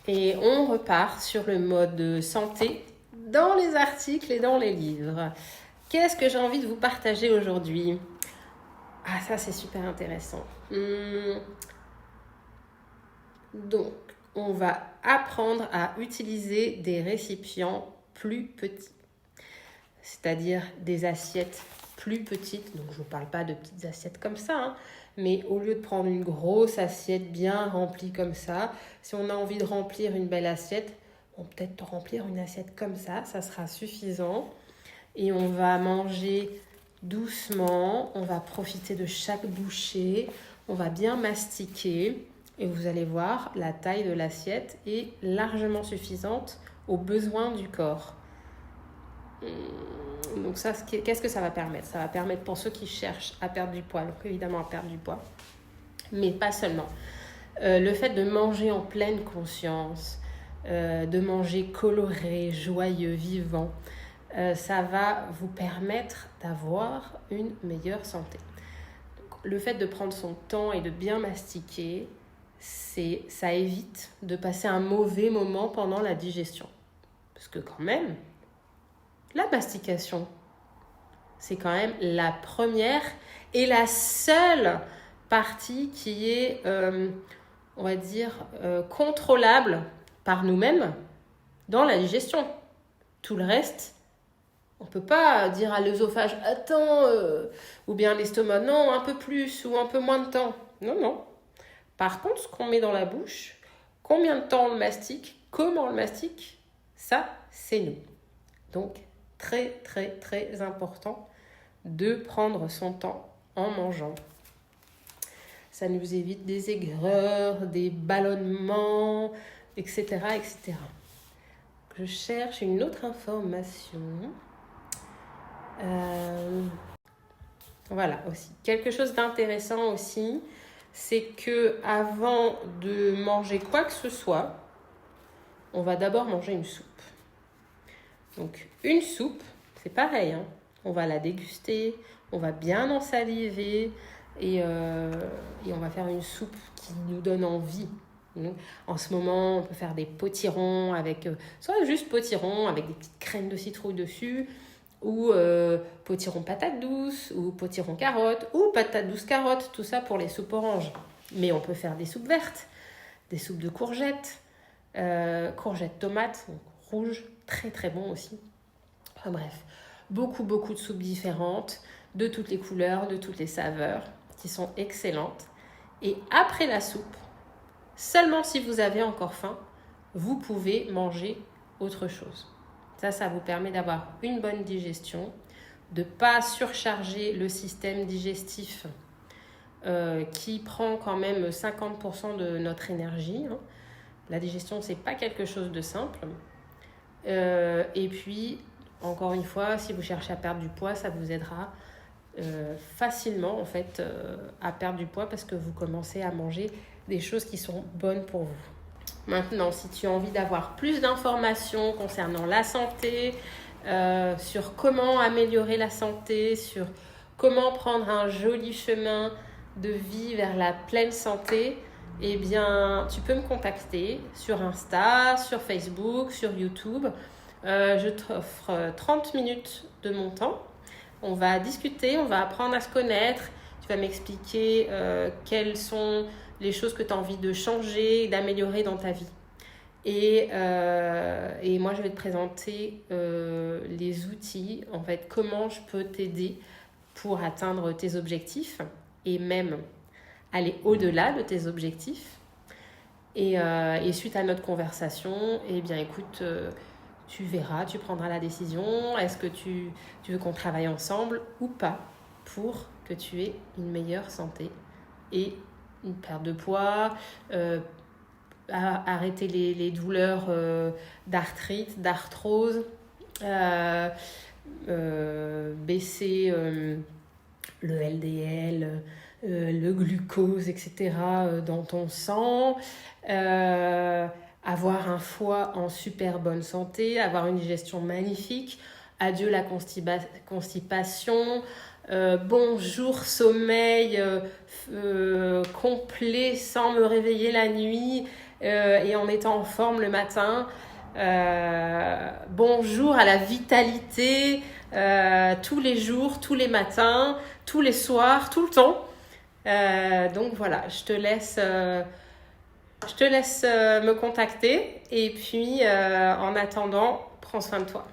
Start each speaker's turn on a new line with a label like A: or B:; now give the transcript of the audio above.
A: Et on repart sur le mode santé dans les articles et dans les livres. Qu'est-ce que j'ai envie de vous partager aujourd'hui? Ah, ça c'est super intéressant. Donc, on va apprendre à utiliser des récipients plus petits, c'est-à-dire des assiettes plus petites. Donc, je ne vous parle pas de petites assiettes comme ça, hein, mais au lieu de prendre une grosse assiette bien remplie comme ça, si on a envie de remplir une belle assiette, on peut peut-être remplir une assiette comme ça sera suffisant. Et on va manger doucement, on va profiter de chaque bouchée, on va bien mastiquer. Et vous allez voir, la taille de l'assiette est largement suffisante aux besoins du corps. Donc ça, qu'est-ce que ça va permettre? Ça va permettre pour ceux qui cherchent à perdre du poids, donc évidemment à perdre du poids, mais pas seulement. Le fait de manger en pleine conscience, de manger coloré, joyeux, vivant, ça va vous permettre d'avoir une meilleure santé. Donc, le fait de prendre son temps et de bien mastiquer, ça évite de passer un mauvais moment pendant la digestion. Parce que quand même, la mastication, c'est quand même la première et la seule partie qui est, on va dire, contrôlable par nous-mêmes dans la digestion. Tout le reste, on ne peut pas dire à l'œsophage « Attends » ou bien à l'estomac « Non, un peu plus ou un peu moins de temps. » Non, non. Par contre, ce qu'on met dans la bouche, combien de temps on le mastique, comment on le mastique, ça, c'est nous. Donc, très, très, très important de prendre son temps en mangeant. Ça nous évite des aigreurs, des ballonnements, etc., etc. Je cherche une autre information. Voilà, aussi. Quelque chose d'intéressant aussi, c'est que avant de manger quoi que ce soit, on va d'abord manger une soupe. Donc, une soupe, c'est pareil, hein. On va la déguster, on va bien en saliver et on va faire une soupe qui nous donne envie. Donc, en ce moment, on peut faire des potirons avec, soit juste potirons avec des petites crèmes de citrouille dessus, ou potiron patate douce, ou potiron carotte, ou patate douce carotte, tout ça pour les soupes oranges. Mais on peut faire des soupes vertes, des soupes de courgettes, courgettes tomates, donc rouges, très très bon aussi. Enfin bref, beaucoup de soupes différentes, de toutes les couleurs, de toutes les saveurs, qui sont excellentes. Et après la soupe, seulement si vous avez encore faim, vous pouvez manger autre chose. Ça vous permet d'avoir une bonne digestion, de ne pas surcharger le système digestif qui prend quand même 50% de notre énergie. La digestion, ce n'est pas quelque chose de simple. Et puis, encore une fois, si vous cherchez à perdre du poids, ça vous aidera facilement en fait, à perdre du poids parce que vous commencez à manger des choses qui sont bonnes pour vous. Maintenant, si tu as envie d'avoir plus d'informations concernant la santé, sur comment améliorer la santé, sur comment prendre un joli chemin de vie vers la pleine santé, eh bien, tu peux me contacter sur Insta, sur Facebook, sur YouTube. Je t'offre 30 minutes de mon temps. On va discuter, on va apprendre à se connaître. Tu vas m'expliquer quelles sont les choses que tu as envie de changer, d'améliorer dans ta vie. Et moi, je vais te présenter les outils, en fait, comment je peux t'aider pour atteindre tes objectifs et même aller au-delà de tes objectifs. Et suite à notre conversation, eh bien, écoute, tu verras, tu prendras la décision. Est-ce que tu veux qu'on travaille ensemble ou pas pour que tu aies une meilleure santé et une perte de poids, arrêter les douleurs d'arthrite, d'arthrose, baisser le LDL, le glucose, etc. Dans ton sang, avoir un foie en super bonne santé, avoir une digestion magnifique, adieu la constipation, bonjour sommeil complet sans me réveiller la nuit, et en étant en forme le matin. Bonjour à la vitalité tous les jours, tous les matins, tous les soirs, tout le temps. Donc voilà, je te laisse me contacter et puis en attendant, prends soin de toi.